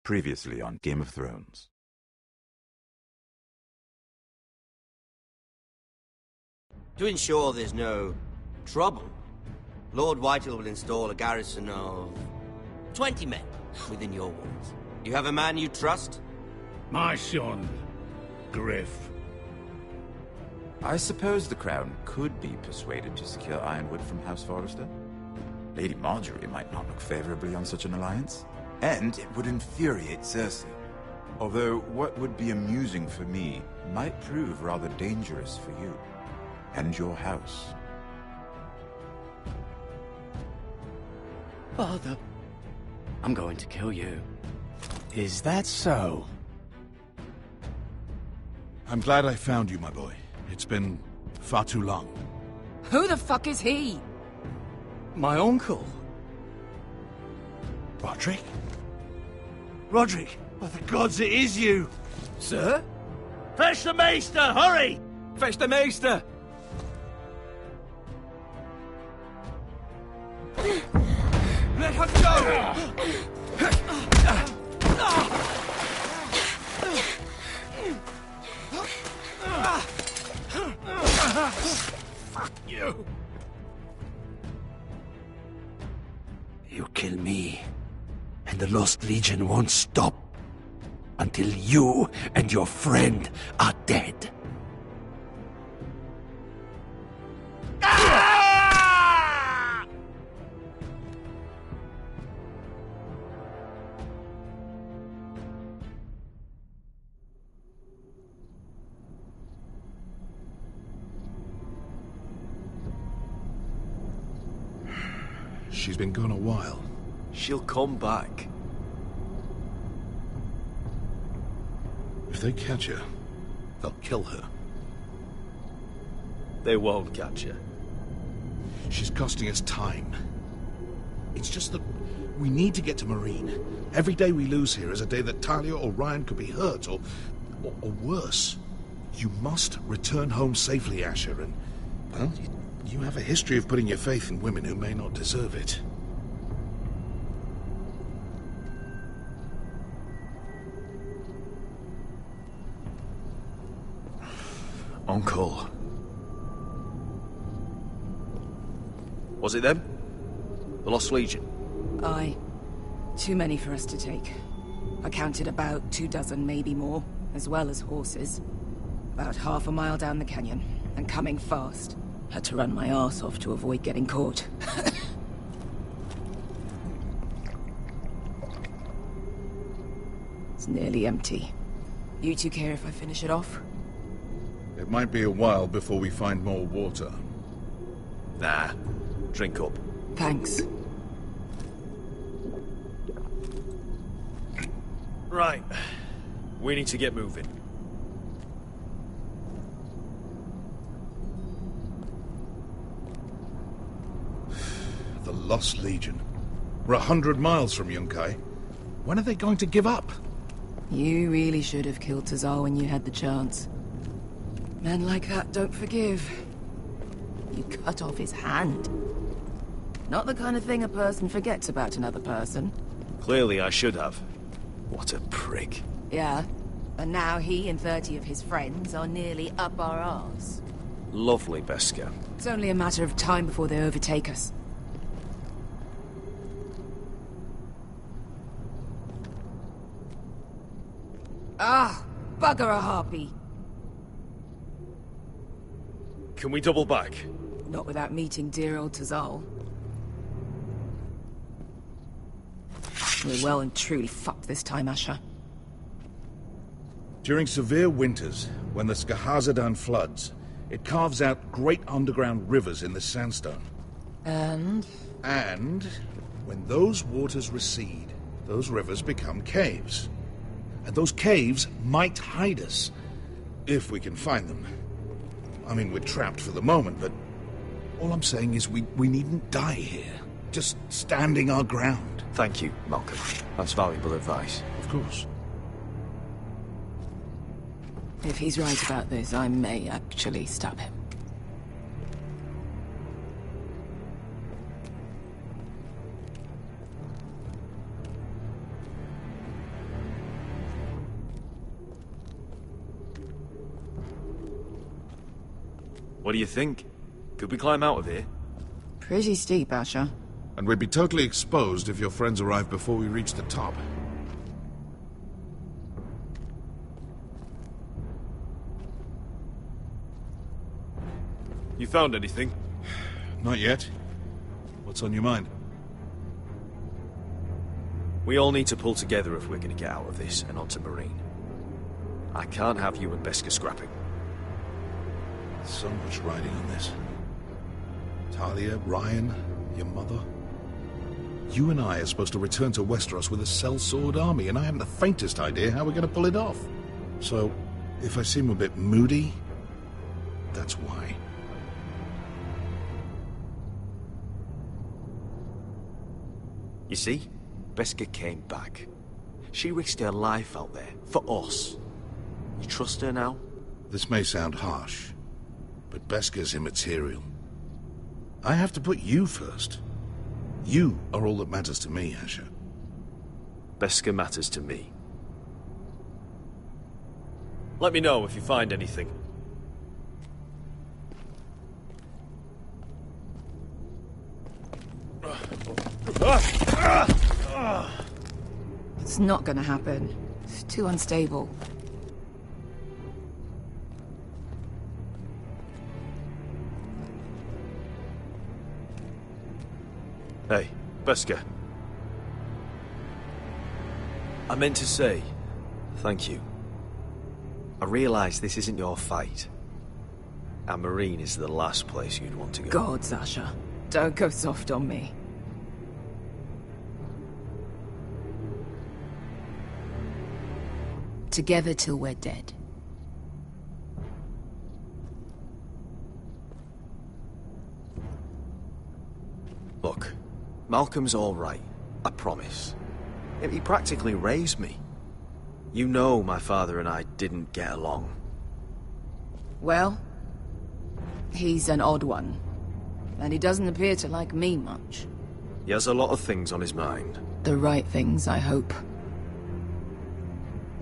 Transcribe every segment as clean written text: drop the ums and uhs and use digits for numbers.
Previously on Game of Thrones. To ensure there's no trouble, Lord Whitehills will install a garrison of 20 men within your walls. You have a man you trust? My son, Griff. I suppose the Crown could be persuaded to secure Ironwood from House Forrester. Lady Marjorie might not look favorably on such an alliance. And it would infuriate Cersei. Although what would be amusing for me might prove rather dangerous for you and your house. Father, I'm going to kill you. Is that so? I'm glad I found you, my boy. It's been far too long. Who the fuck is he? My uncle. Roderick? Roderick, by the gods, it is you! Sir? Fetch the Maester, hurry! Fetch the Maester! Let her go! Fuck you! You kill me, and the Lost Legion won't stop until you and your friend are dead. She's been gone a while. She'll come back. If they catch her, they'll kill her. They won't catch her. She's costing us time. It's just that we need to get to Marine. Every day we lose here is a day that Talia or Ryan could be hurt, or worse. You must return home safely, Asher, and, well, you have a history of putting your faith in women who may not deserve it. Uncle. Was it them? The Lost Legion? Aye. Too many for us to take. I counted about 24, maybe more, as well as horses. About half a mile down the canyon, and coming fast. Had to run my arse off to avoid getting caught. It's nearly empty. You two care if I finish it off? It might be a while before we find more water. Nah. Drink up. Thanks. Right. We need to get moving. The Lost Legion. We're 100 miles from Yunkai. When are they going to give up? You really should have killed Tazal when you had the chance. Men like that don't forgive. You cut off his hand. Not the kind of thing a person forgets about another person. Clearly I should have. What a prick. Yeah. And now he and 30 of his friends are nearly up our arse. Lovely, Beskar. It's only a matter of time before they overtake us. Ah! Bugger a harpy! Can we double back? Not without meeting dear old Tazal. We're well and truly fucked this time, Asher. During severe winters, when the Skahazadan floods, it carves out great underground rivers in the sandstone. And when those waters recede, those rivers become caves. And those caves might hide us, if we can find them. I mean, we're trapped for the moment, but all I'm saying is we needn't die here. Just standing our ground. Thank you, Malcolm. That's valuable advice. Of course. if he's right about this, I may actually stop him. What do you think? Could we climb out of here? Pretty steep, Asher. And we'd be totally exposed if your friends arrived before we reached the top. You found anything? Not yet. What's on your mind? We all need to pull together if we're going to get out of this and onto Marine. I can't have you and Beskha scrapping. So much riding on this. Talia, Ryan, your mother. You and I are supposed to return to Westeros with a sellsword army, and I haven't the faintest idea how we're going to pull it off. So, if I seem a bit moody, that's why. You see? Beskha came back. She risked her life out there, for us. You trust her now? This may sound harsh, but Beskha's immaterial. I have to put you first. You are all that matters to me, Asher. Beskha matters to me. Let me know if you find anything. It's not gonna happen. It's too unstable. Hey, Beskha. I meant to say, thank you. I realise this isn't your fight. And Marine is the last place you'd want to go. Gods, Asher. Don't go soft on me. Together till we're dead. Look, Malcolm's all right. I promise. He practically raised me. You know my father and I didn't get along. Well, he's an odd one. And he doesn't appear to like me much. He has a lot of things on his mind. The right things, I hope.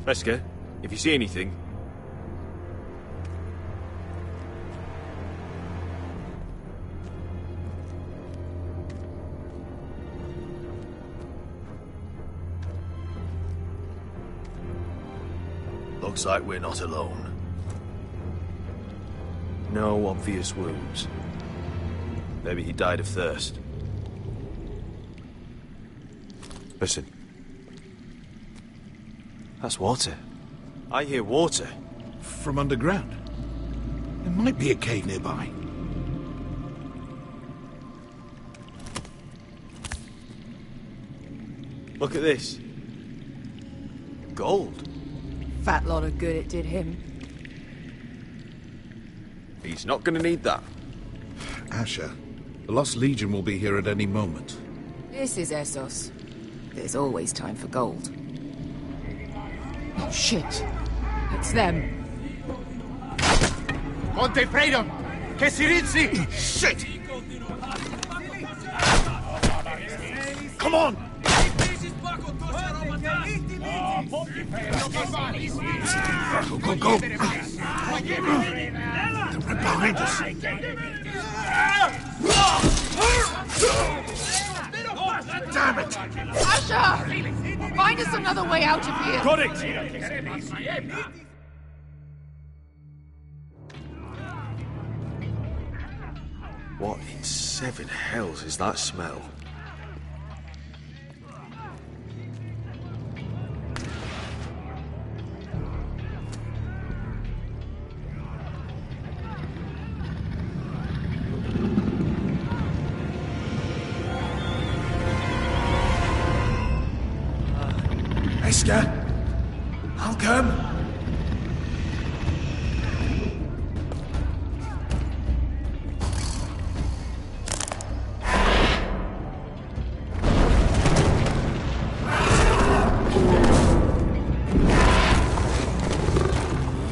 Beskha, if you see anything... Looks like we're not alone. No obvious wounds. Maybe he died of thirst. Listen. That's water. I hear water. From underground. There might be a cave nearby. Look at this. Gold. Fat lot of good it did him. He's not gonna need that. Asher, the Lost Legion will be here at any moment. This is Essos. There's always time for gold. Oh, shit. It's them. Monte Freedom! Che si rizzi! Shit! Come on! Go, go, go! They're right behind us. Damn it! Asher! Find us another way out of here! Got it! What in seven hells is that smell? Beskha? Malcolm?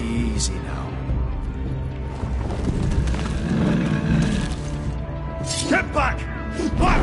Easy now. Step back! Back!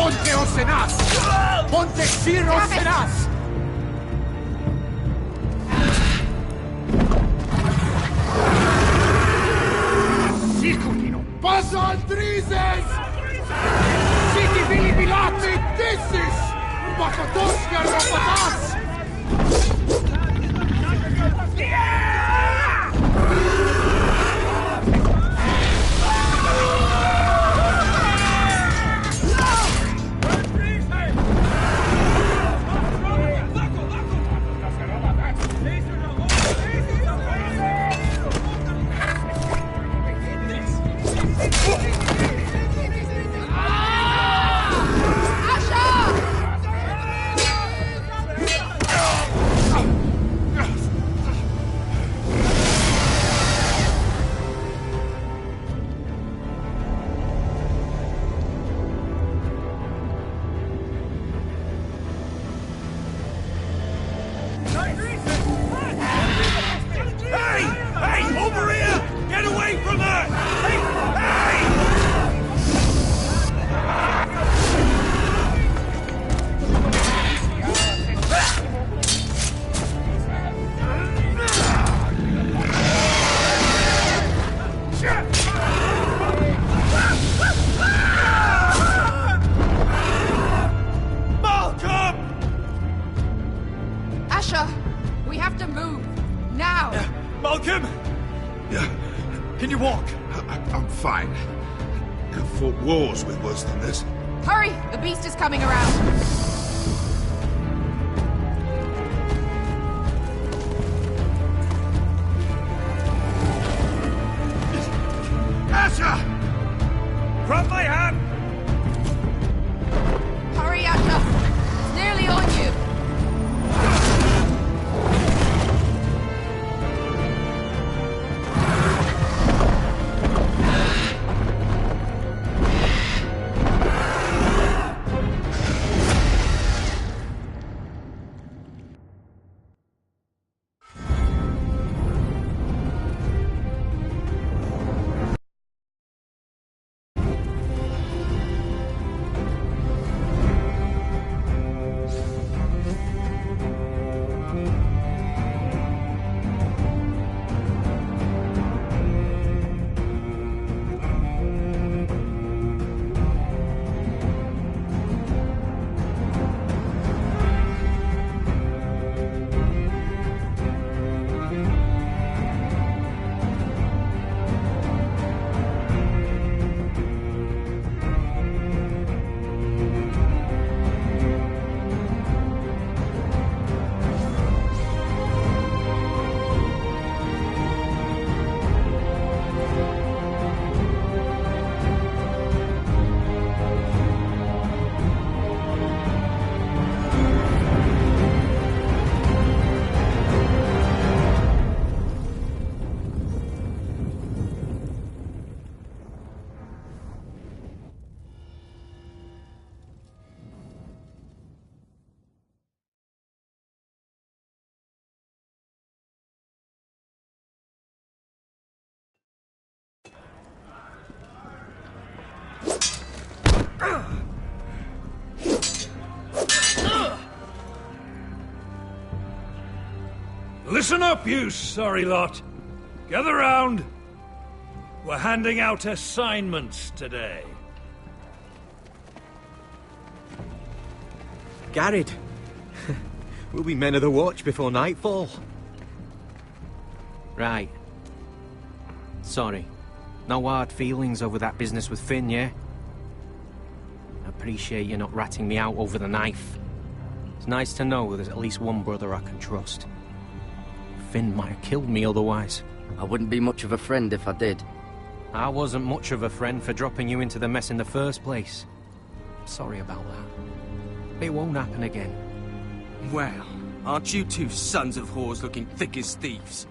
Ponte Osenas! Ponte Sir Osenas! Sikutino! Pasa Aldrizes! Siti Vili Bilati Dissis! Bakatoska Rapatas! I'm fine. I've fought wars with worse than this. Hurry! The beast is coming around! Asha! From my hand! Hurry, Asha! It's nearly on you! Listen up, you sorry lot. Gather round. We're handing out assignments today. Garrett. We'll be men of the watch before nightfall. Right. Sorry. No hard feelings over that business with Finn, yeah? I appreciate you not ratting me out over the knife. It's nice to know there's at least one brother I can trust. Finn might have killed me otherwise. I wouldn't be much of a friend if I did. I wasn't much of a friend for dropping you into the mess in the first place. Sorry about that. It won't happen again. Well, aren't you two sons of whores looking thick as thieves?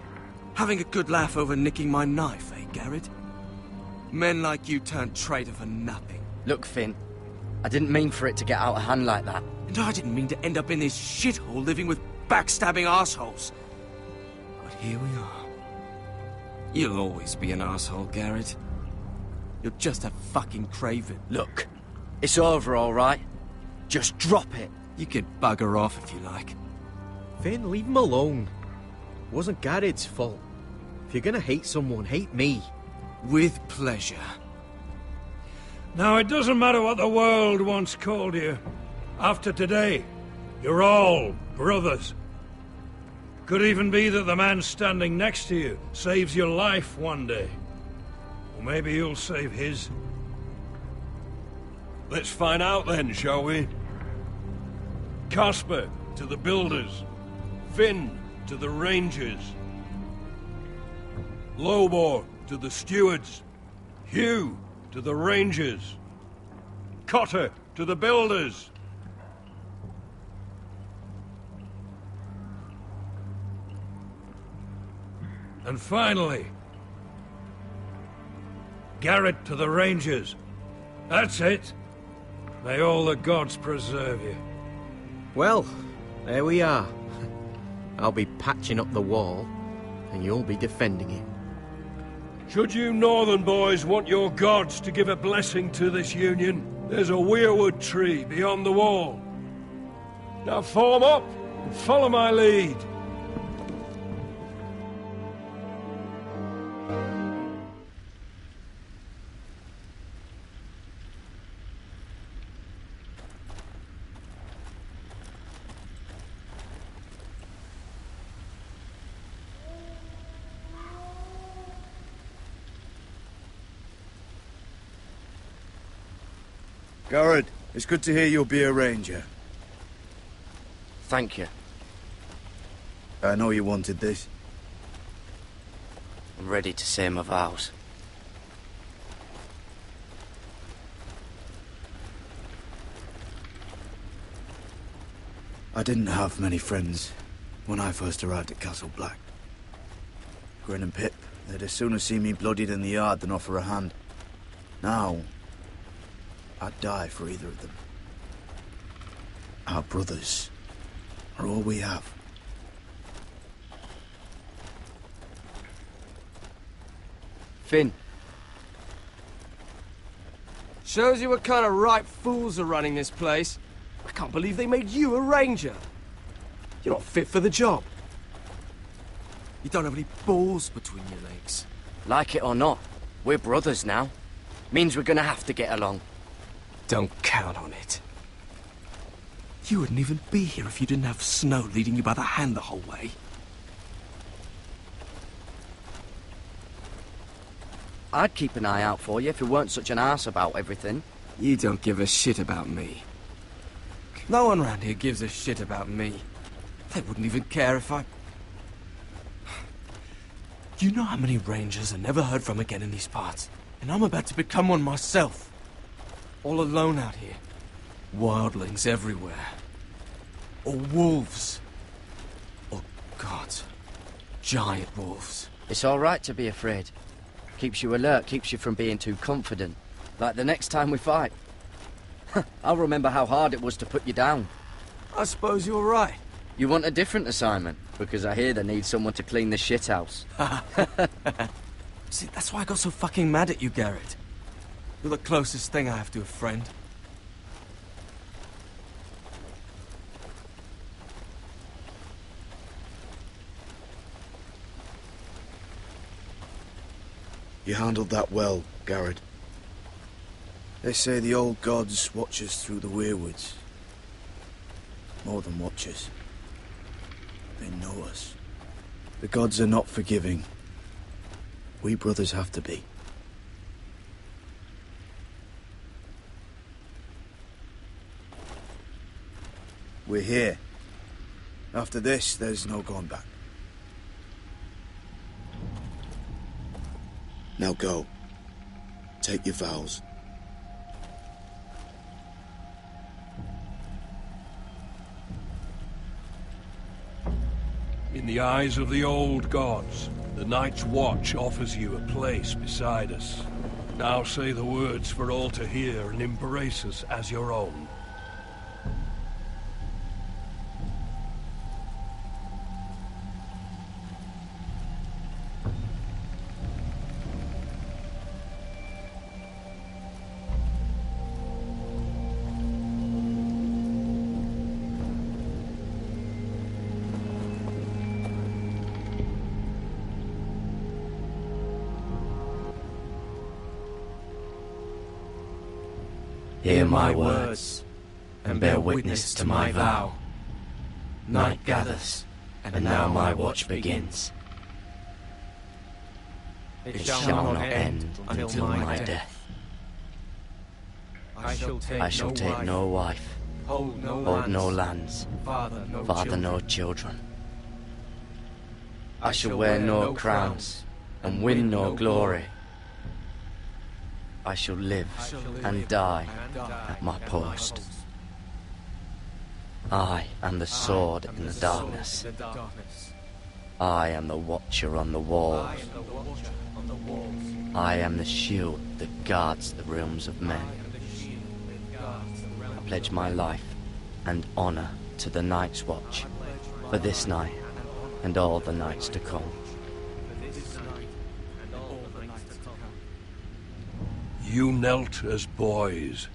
Having a good laugh over nicking my knife, eh, Garrett? Men like you turn traitor for nothing. Look, Finn, I didn't mean for it to get out of hand like that. And I didn't mean to end up in this shithole living with backstabbing assholes. But here we are. You'll always be an asshole, Garrett. You're just a fucking craven. Look, It's over, all right? Just drop it. You could bugger off if you like. Finn, leave him alone. It wasn't Garrett's fault. If you're gonna hate someone, hate me. With pleasure. Now, it doesn't matter what the world once called you. After today, you're all brothers. Could even be that the man standing next to you saves your life one day. Or maybe you'll save his. Let's find out then, shall we? Casper to the builders. Finn to the rangers. Lobor to the stewards. Hugh to the rangers. Cotter to the builders. And finally, Garrett to the rangers. That's it. May all the gods preserve you. Well, there we are. I'll be patching up the wall, and you'll be defending it. Should you northern boys want your gods to give a blessing to this union, there's a weirwood tree beyond the wall. Now form up and follow my lead. Garrett, it's good to hear you'll be a ranger. Thank you. I know you wanted this. I'm ready to say my vows. I didn't have many friends when I first arrived at Castle Black. Grin and Pip, they'd as sooner see me bloodied in the yard than offer a hand. Now, I'd die for either of them. Our brothers are all we have. Finn. Shows you what kind of ripe fools are running this place. I can't believe they made you a ranger. You're not fit for the job. You don't have any balls between your legs. Like it or not, we're brothers now. Means we're gonna have to get along. Don't count on it. You wouldn't even be here if you didn't have Snow leading you by the hand the whole way. I'd keep an eye out for you if you weren't such an arse about everything. You don't give a shit about me. No one around here gives a shit about me. They wouldn't even care if I... You know how many rangers are never heard from again in these parts? And I'm about to become one myself. All alone out here. Wildlings everywhere. Or wolves. Or, God, giant wolves. It's all right to be afraid. Keeps you alert, keeps you from being too confident. Like the next time we fight. I'll remember how hard it was to put you down. I suppose you're right. You want a different assignment? Because I hear they need someone to clean the shithouse. See, that's why I got so fucking mad at you, Garrett. You're the closest thing I have to a friend. You handled that well, Garrett. They say the old gods watch us through the weirwoods. More than watch us. They know us. The gods are not forgiving. We brothers have to be. We're here. After this, there's no going back. Now go. Take your vows. In the eyes of the old gods, the Night's Watch offers you a place beside us. Now say the words for all to hear and embrace us as your own. Hear my words, and bear witness to my vow. Night gathers, and now my watch begins. It shall not end until my death. I shall take no wife, hold no lands, father no children. I shall wear no crowns, and win no glory. I shall live and die at my post. I am the sword in the darkness. I am the watcher on the walls. I am the shield that guards the realms of men. I pledge my life and honor to the Night's Watch for this night and all the nights to come. You knelt as boys.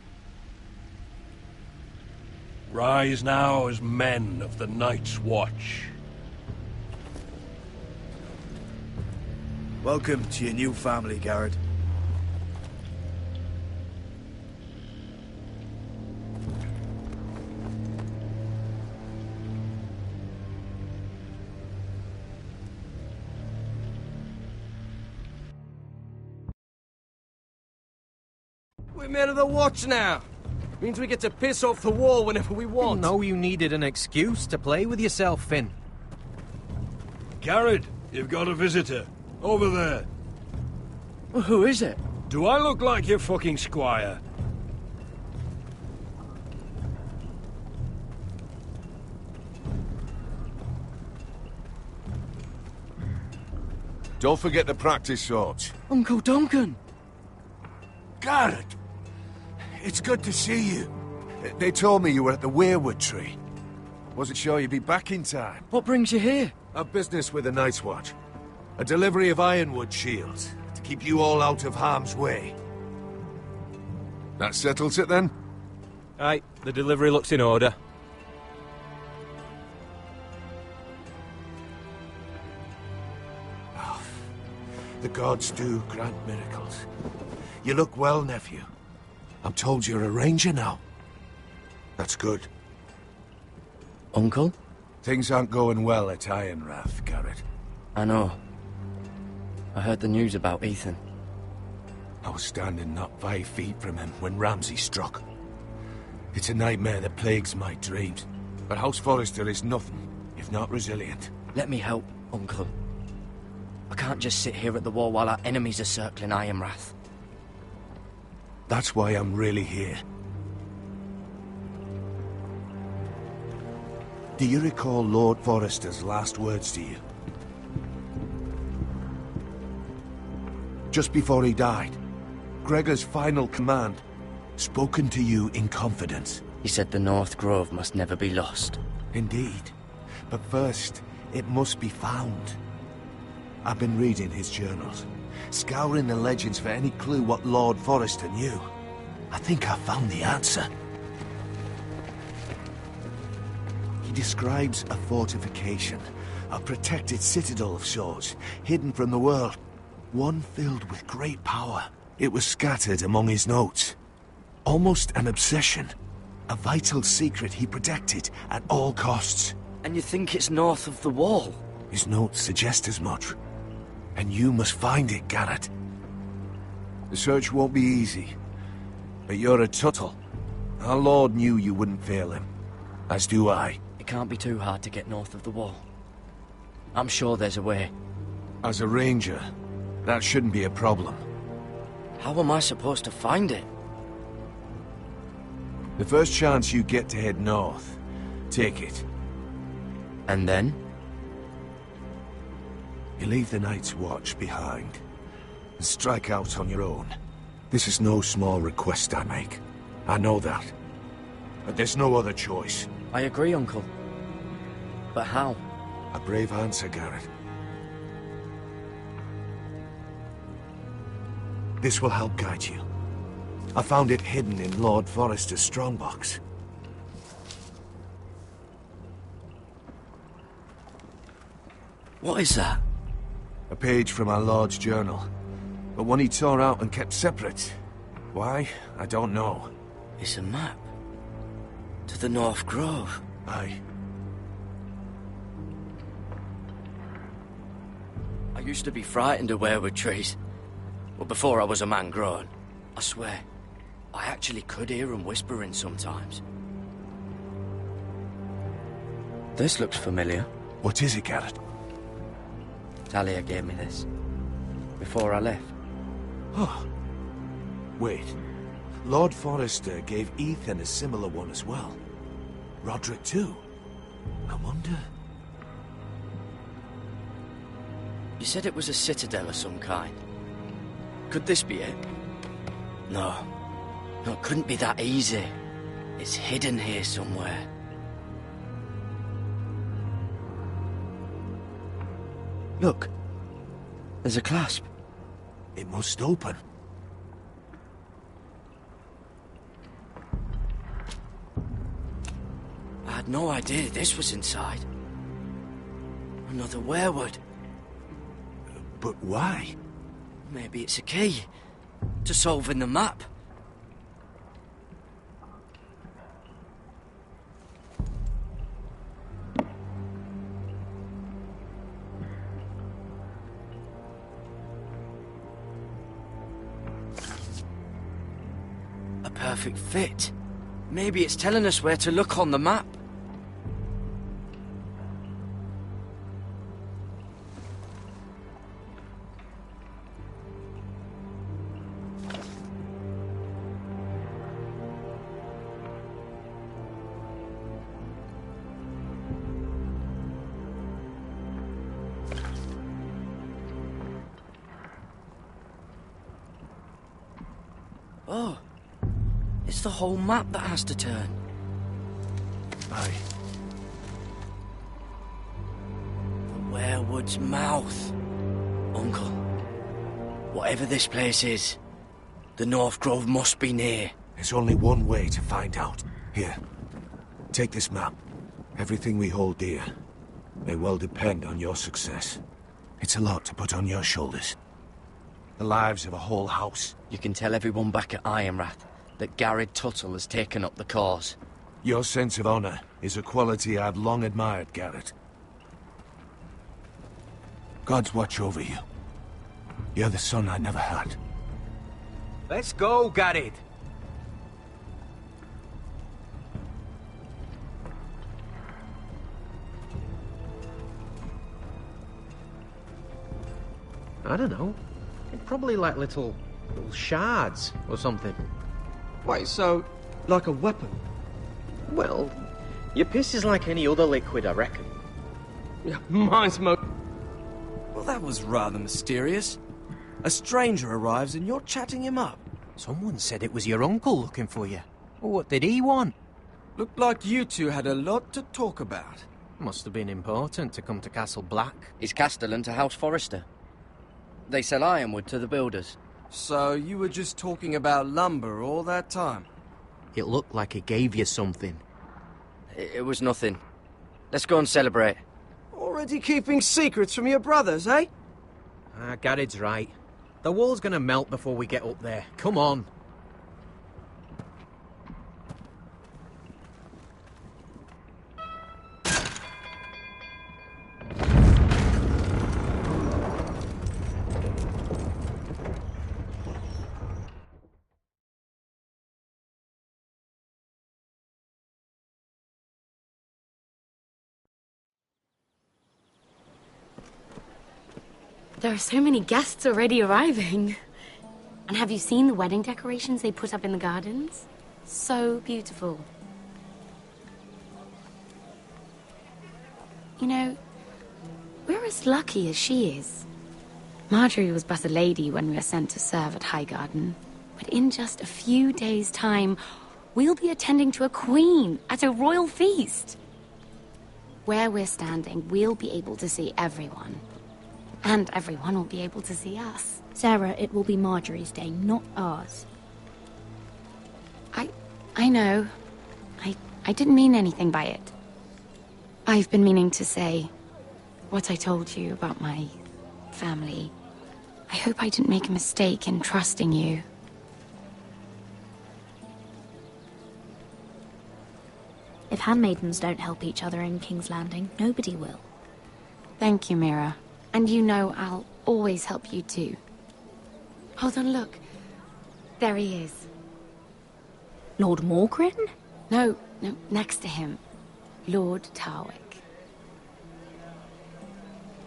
Rise now as men of the Night's Watch. Welcome to your new family, Garrett. We're men of the Watch now. Means we get to piss off the wall whenever we want. No, you needed an excuse to play with yourself, Finn. Garrett, you've got a visitor. Over there. Well, who is it? Do I look like your fucking squire? Don't forget the practice swords. Uncle Duncan! Garrett! It's good to see you. They told me you were at the weirwood tree. Wasn't sure you'd be back in time. What brings you here? A business with the Night's Watch. A delivery of ironwood shields, to keep you all out of harm's way. That settles it then? Aye, the delivery looks in order. Oh, the gods do grant miracles. You look well, nephew. I'm told you're a ranger now. That's good. Uncle? Things aren't going well at Ironrath, Garrett. I know. I heard the news about Ethan. I was standing not 5 feet from him when Ramsay struck. It's a nightmare that plagues my dreams. But House Forrester is nothing, if not resilient. Let me help, Uncle. I can't just sit here at the wall while our enemies are circling Ironrath. That's why I'm really here. Do you recall Lord Forrester's last words to you? Just before he died, Gregor's final command, spoken to you in confidence. He said the North Grove must never be lost. Indeed. But first, it must be found. I've been reading his journals, scouring the legends for any clue what Lord Forrester knew. I think I found the answer. He describes a fortification, a protected citadel of sorts, hidden from the world. One filled with great power. It was scattered among his notes. Almost an obsession. A vital secret he protected at all costs. And you think it's north of the wall? His notes suggest as much. And you must find it, Garrett. The search won't be easy. But you're a Tuttle. Our Lord knew you wouldn't fail him. As do I. It can't be too hard to get north of the wall. I'm sure there's a way. As a ranger, that shouldn't be a problem. How am I supposed to find it? The first chance you get to head north, take it. And then? You leave the Night's Watch behind, and strike out on your own. This is no small request I make. I know that. But there's no other choice. I agree, Uncle. But how? A brave answer, Garrett. This will help guide you. I found it hidden in Lord Forrester's strongbox. What is that? A page from our Lord's journal. But one he tore out and kept separate. Why? I don't know. It's a map. To the North Grove. Aye. I used to be frightened of weirwood trees. But before I was a man grown, I swear, I actually could hear them whispering sometimes. This looks familiar. What is it, Garrett? Talia gave me this. Before I left. Oh. Wait. Lord Forrester gave Ethan a similar one as well. Roderick too. I wonder... You said it was a citadel of some kind. Could this be it? No. No, it couldn't be that easy. It's hidden here somewhere. Look. There's a clasp. It must open. I had no idea this was inside. Another weirwood. But why? Maybe it's a key to solving the map. A perfect fit. Maybe it's telling us where to look on the map. Oh, it's the whole map that has to turn. Aye. The weirwood's mouth. Uncle, whatever this place is, the North Grove must be near. There's only one way to find out. Here, take this map. Everything we hold dear may well depend on your success. It's a lot to put on your shoulders. The lives of a whole house. You can tell everyone back at Ironrath that Garrett Tuttle has taken up the cause. Your sense of honor is a quality I've long admired, Garrett. God's watch over you. You're the son I never had. Let's go, Garrett. I don't know. Probably like little shards or something. Wait, so, like a weapon? Well, your piss is like any other liquid, I reckon. Yeah, mine's Well, that was rather mysterious. A stranger arrives and you're chatting him up. Someone said it was your uncle looking for you. What did he want? Looked like you two had a lot to talk about. Must have been important to come to Castle Black. It's Castellan to House Forrester. They sell ironwood to the builders. So you were just talking about lumber all that time? It looked like he gave you something. It was nothing. Let's go and celebrate. Already keeping secrets from your brothers, eh? Garrett's right. The wall's gonna melt before we get up there. Come on. There are so many guests already arriving. And have you seen the wedding decorations they put up in the gardens? So beautiful. You know, we're as lucky as she is. Marjorie was but a lady when we were sent to serve at Highgarden. But in just a few days' time, we'll be attending to a queen at a royal feast. Where we're standing, we'll be able to see everyone. And everyone will be able to see us. Sarah, it will be Marjorie's day, not ours. I know. I didn't mean anything by it. I've been meaning to say what I told you about my family. I hope I didn't make a mistake in trusting you. If handmaidens don't help each other in King's Landing, nobody will. Thank you, Mira. And you know I'll always help you too. Hold on, look. There he is. Lord Morgrin? No, next to him. Lord Tarwick.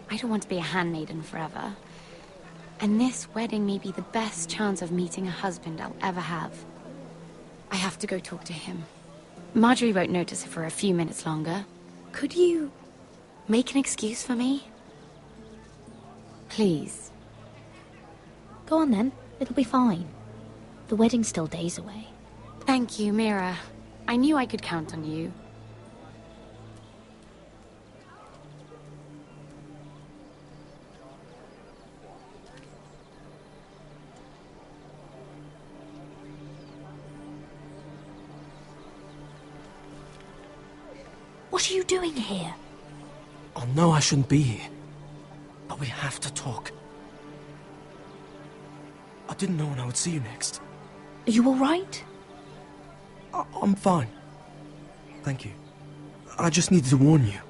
I don't want to be a handmaiden forever. And this wedding may be the best chance of meeting a husband I'll ever have. I have to go talk to him. Marjorie won't notice it for a few minutes longer. Could you make an excuse for me? Please. Go on then. It'll be fine. The wedding's still days away. Thank you, Mira. I knew I could count on you. What are you doing here? I know I shouldn't be here, but we have to talk. I didn't know when I would see you next. Are you alright? I'm fine. Thank you. I just needed to warn you.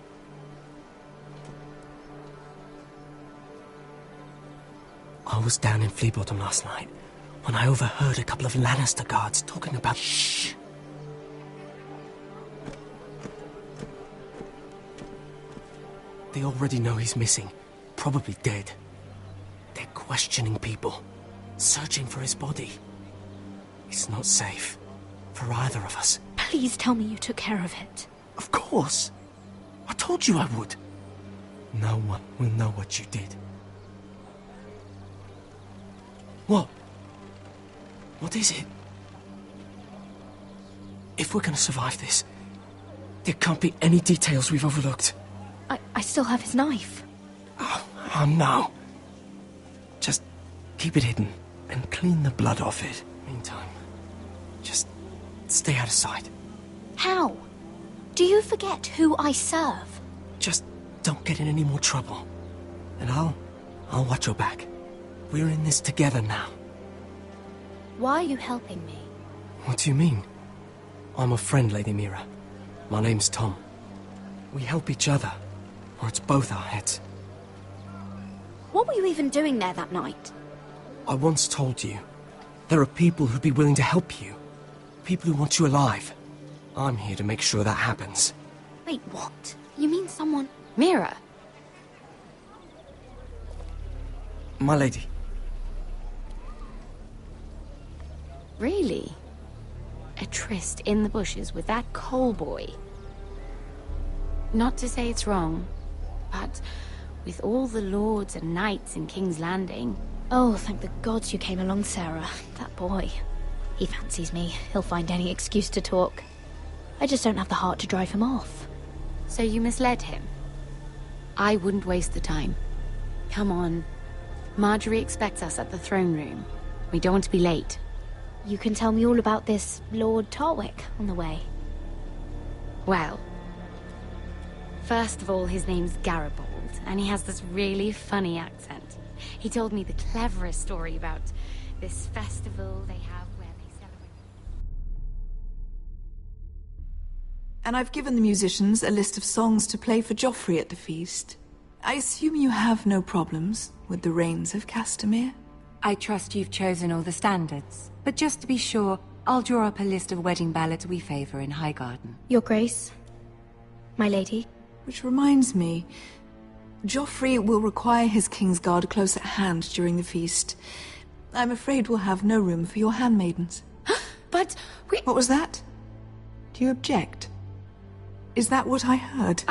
I was down in Fleabottom last night when I overheard a couple of Lannister guards talking about... Shh! They already know he's missing, probably dead. They're questioning people, searching for his body. It's not safe for either of us. Please tell me you took care of it. Of course. I told you I would. No one will know what you did. What? What is it? If we're gonna survive this, there can't be any details we've overlooked. I still have his knife. Oh no. Just keep it hidden and clean the blood off it. Meantime, just stay out of sight. How? Do you forget who I serve? Just don't get in any more trouble. And I'll watch your back. We're in this together now. Why are you helping me? What do you mean? I'm a friend, Lady Mira. My name's Tom. We help each other, or it's both our heads. What were you even doing there that night? I once told you, there are people who'd be willing to help you. People who want you alive. I'm here to make sure that happens. Wait, what? You mean someone... Mira! My lady. Really? A tryst in the bushes with that coal boy? Not to say it's wrong, but with all the lords and knights in King's Landing... Oh, thank the gods you came along, Sarah. That boy. He fancies me. He'll find any excuse to talk. I just don't have the heart to drive him off. So you misled him? I wouldn't waste the time. Come on. Marjorie expects us at the throne room. We don't want to be late. You can tell me all about this Lord Tarwick on the way. Well... First of all, his name's Garrett, and he has this really funny accent. He told me the cleverest story about this festival they have where they celebrate... And I've given the musicians a list of songs to play for Joffrey at the feast. I assume you have no problems with the Rains of Castamere? I trust you've chosen all the standards. But just to be sure, I'll draw up a list of wedding ballads we favor in Highgarden. Your Grace. My lady. Which reminds me, Joffrey will require his Kingsguard close at hand during the feast. I'm afraid we'll have no room for your handmaidens. But we... What was that? Do you object? Is that what I heard?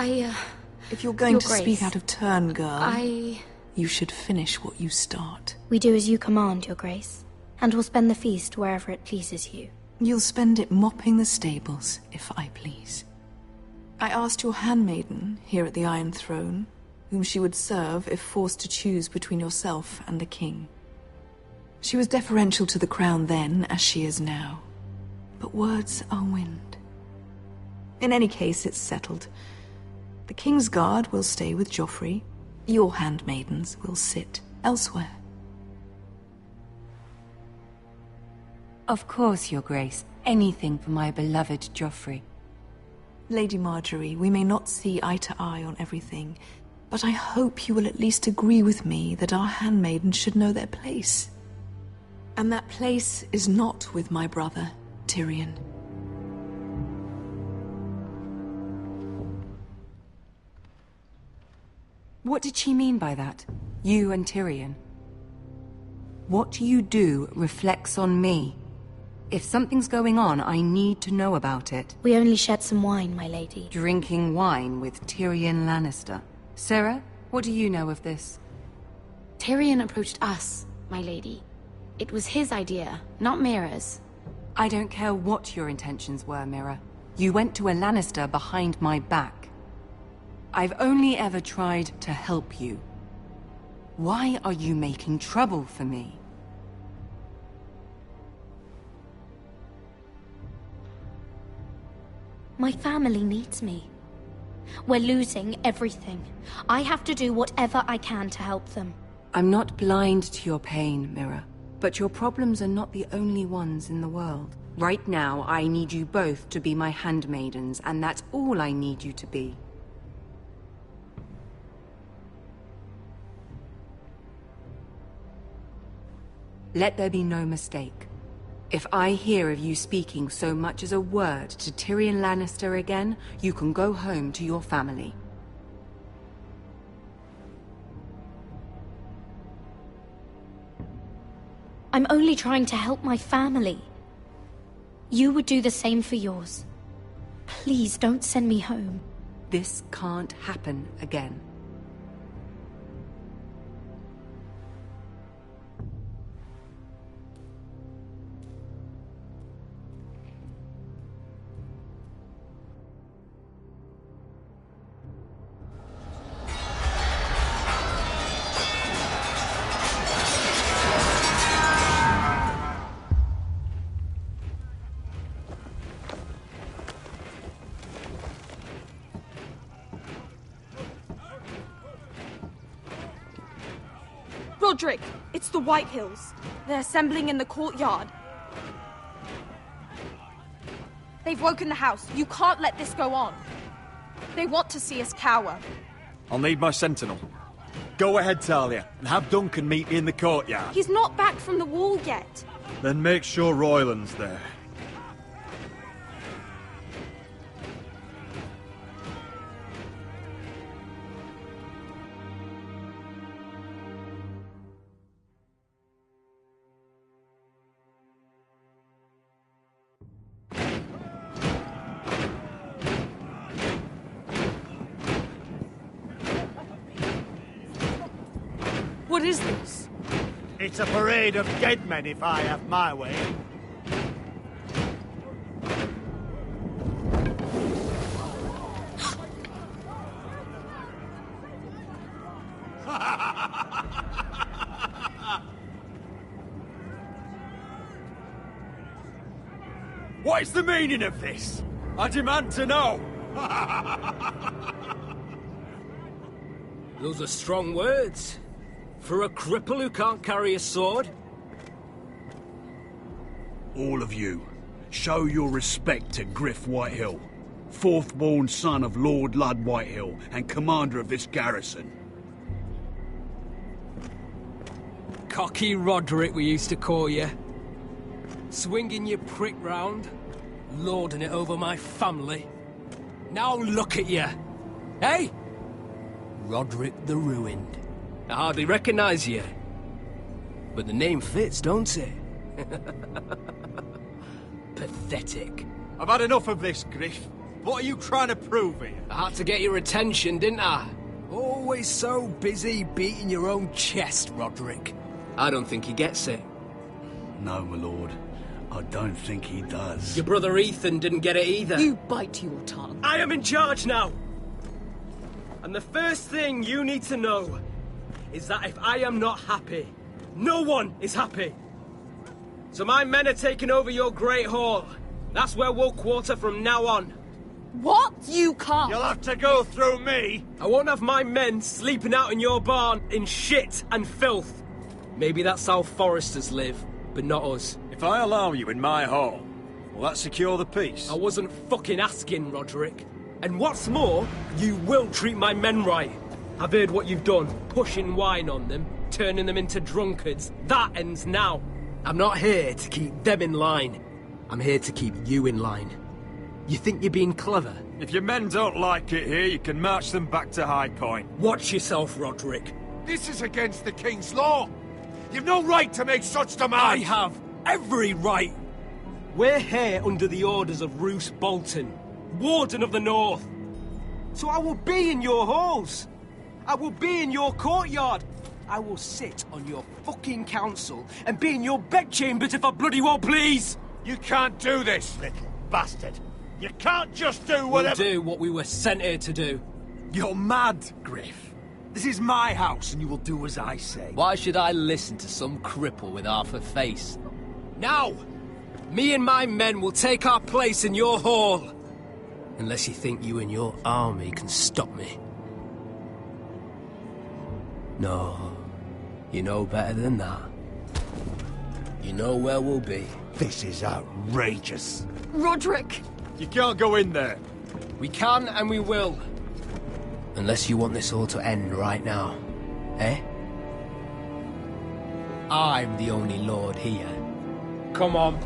If you're going to speak out of turn, girl... You should finish what you start. We do as you command, Your Grace. And we'll spend the feast wherever it pleases you. You'll spend it mopping the stables, if I please. I asked your handmaiden, here at the Iron Throne, whom she would serve if forced to choose between yourself and the king. She was deferential to the crown then, as she is now. But words are wind. In any case, it's settled. The Kingsguard will stay with Joffrey. Your handmaidens will sit elsewhere. Of course, Your Grace. Anything for my beloved Joffrey. Lady Marjorie, we may not see eye to eye on everything, but I hope you will at least agree with me that our handmaidens should know their place. And that place is not with my brother, Tyrion. What did she mean by that? You and Tyrion? What you do reflects on me. If something's going on, I need to know about it. We only shared some wine, my lady. Drinking wine with Tyrion Lannister. Sarah, what do you know of this? Tyrion approached us, my lady. It was his idea, not Mira's. I don't care what your intentions were, Mira. You went to a Lannister behind my back. I've only ever tried to help you. Why are you making trouble for me? My family needs me. We're losing everything. I have to do whatever I can to help them. I'm not blind to your pain, Mira. But your problems are not the only ones in the world. Right now, I need you both to be my handmaidens, and that's all I need you to be. Let there be no mistake. If I hear of you speaking so much as a word to Tyrion Lannister again, you can go home to your family. I'm only trying to help my family. You would do the same for yours. Please don't send me home. This can't happen again. Roderick, it's the Whitehills. They're assembling in the courtyard. They've woken the house. You can't let this go on. They want to see us cower. I'll need my sentinel. Go ahead, Talia, and have Duncan meet me in the courtyard. He's not back from the wall yet. Then make sure Royland's there. What is this? It's a parade of dead men, if I have my way. What is the meaning of this? I demand to know! Those are strong words. For a cripple who can't carry a sword? All of you, show your respect to Griff Whitehill, fourth-born son of Lord Ludd Whitehill and commander of this garrison. Cocky Roderick, we used to call you. Swinging your prick round, lording it over my family. Now look at you. Hey? Roderick the Ruined. I hardly recognise you. But the name fits, don't it? Pathetic. I've had enough of this, Griff. What are you trying to prove here? I had to get your attention, didn't I? Always so busy beating your own chest, Roderick. I don't think he gets it. No, my lord. I don't think he does. Your brother Ethan didn't get it either. You bite your tongue. I am in charge now! And the first thing you need to know is that if I am not happy, no one is happy. So my men are taking over your Great Hall. That's where we'll quarter from now on. What? You can't. You'll have to go through me. I won't have my men sleeping out in your barn in shit and filth. Maybe that's how foresters live, but not us. If I allow you in my hall, Will that secure the peace? I wasn't fucking asking, Roderick. And what's more, you will treat my men right. I've heard what you've done, pushing wine on them, turning them into drunkards. That ends now. I'm not here to keep them in line. I'm here to keep you in line. You think you're being clever? If your men don't like it here, you can march them back to Highpoint. Watch yourself, Roderick. This is against the King's law. You've no right to make such demands. I have every right. We're here under the orders of Roose Bolton, Warden of the North. So I will be in your halls. I will be in your courtyard. I will sit on your fucking council and be in your bedchambers if I bloody well please. You can't do this, little bastard. You can't just do whatever— We'll do what we were sent here to do. You're mad, Griff. This is my house, and you will do as I say. Why should I listen to some cripple with half a face? Now, me and my men will take our place in your hall. Unless you think you and your army can stop me. No, you know better than that. You know where we'll be. This is outrageous. Roderick! You can't go in there. We can and we will. Unless you want this all to end right now. Eh? I'm the only lord here. Come on.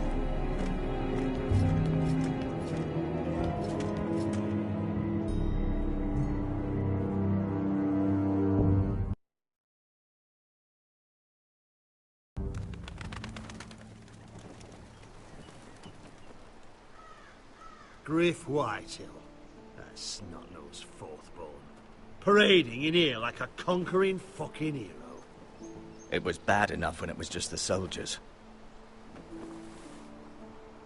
Griff Whitehill, that snot-nosed fourth-born, parading in here like a conquering fucking hero. It was bad enough when it was just the soldiers.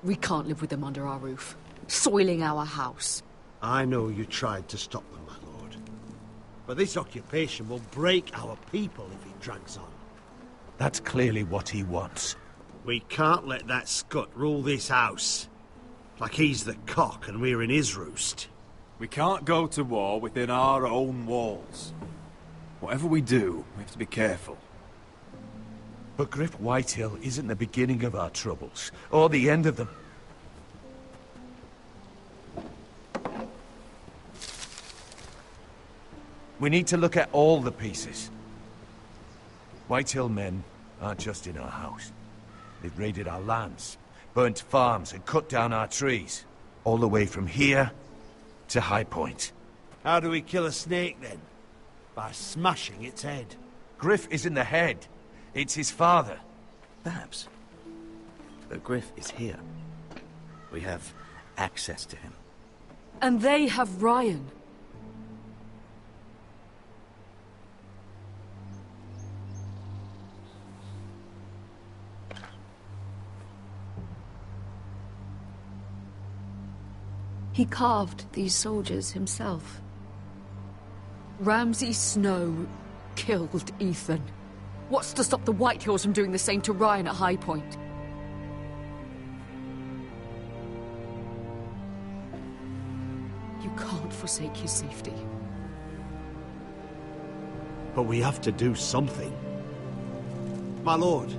We can't live with them under our roof, soiling our house. I know you tried to stop them, my lord. But this occupation will break our people if it drags on. That's clearly what he wants. We can't let that scut rule this house. Like he's the cock and we're in his roost. We can't go to war within our own walls. Whatever we do, we have to be careful. But Griff Whitehill isn't the beginning of our troubles, or the end of them. We need to look at all the pieces. Whitehill men aren't just in our house. They've raided our lands, burnt farms and cut down our trees. All the way from here to Highpoint. How do we kill a snake, then? By smashing its head. Griff isn't the head. It's his father. Perhaps. But Griff is here. We have access to him. And they have Ryan. He carved these soldiers himself. Ramsay Snow killed Ethan. What's to stop the Whitehills from doing the same to Ryan at Highpoint? You can't forsake his safety. But we have to do something. My lord,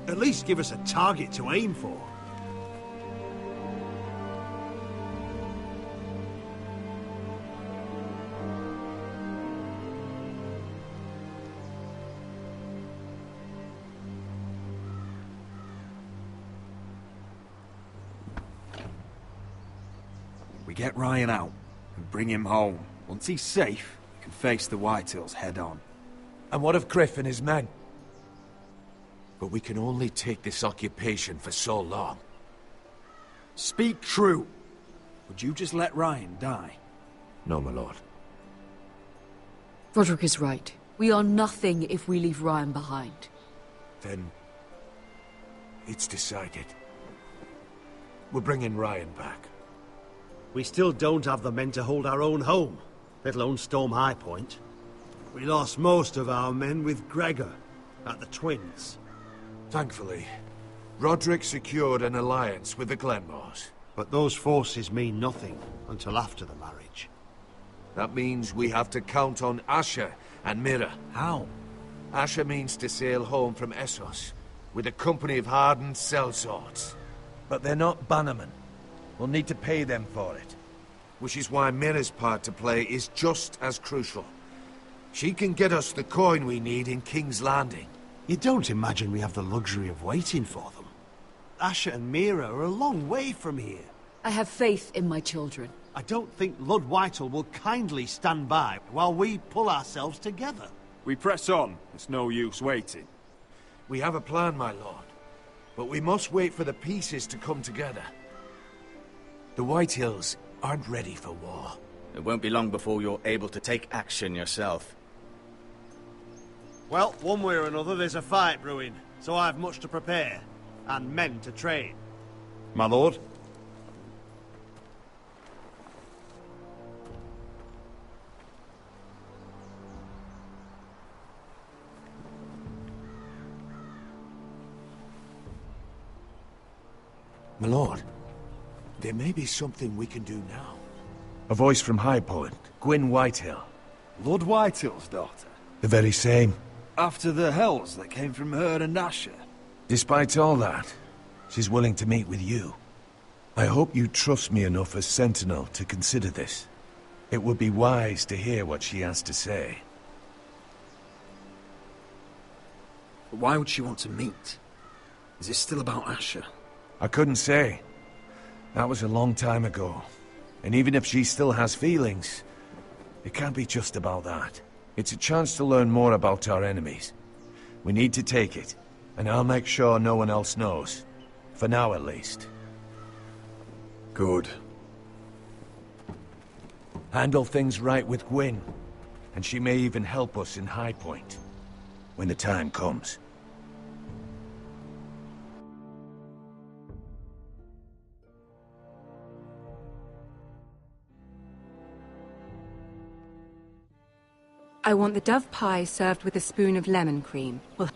at least give us a target to aim for. We get Ryan out and bring him home. Once he's safe, we can face the Whitehills head on. And what of Griff and his men? But we can only take this occupation for so long. Speak true. Would you just let Ryan die? No, my lord. Roderick is right. We are nothing if we leave Ryan behind. Then it's decided. We're bringing Ryan back. We still don't have the men to hold our own home, let alone storm Highpoint. We lost most of our men with Gregor at the Twins. Thankfully, Roderick secured an alliance with the Glenmores. But those forces mean nothing until after the marriage. That means we have to count on Asher and Mira. How? Asher means to sail home from Essos with a company of hardened sellswords. But they're not bannermen. We'll need to pay them for it. Which is why Mira's part to play is just as crucial. She can get us the coin we need in King's Landing. You don't imagine we have the luxury of waiting for them? Asher and Mira are a long way from here. I have faith in my children. I don't think Lord Whitehall will kindly stand by while we pull ourselves together. We press on. It's no use waiting. We have a plan, my lord. But we must wait for the pieces to come together. The Whitehills aren't ready for war. It won't be long before you're able to take action yourself. Well, one way or another, there's a fight brewing, so I've much to prepare, and men to train. My lord? My lord, there may be something we can do now. A voice from Highpoint. Gwyn Whitehill. Lord Whitehill's daughter? The very same. After the hells that came from her and Asher? Despite all that, she's willing to meet with you. I hope you trust me enough as Sentinel to consider this. It would be wise to hear what she has to say. But why would she want to meet? Is it still about Asher? I couldn't say. That was a long time ago. And even if she still has feelings, it can't be just about that. It's a chance to learn more about our enemies. We need to take it, and I'll make sure no one else knows. For now, at least. Good. Handle things right with Gwyn, and she may even help us in Highpoint, when the time comes. I want the dove pie served with a spoon of lemon cream. Well,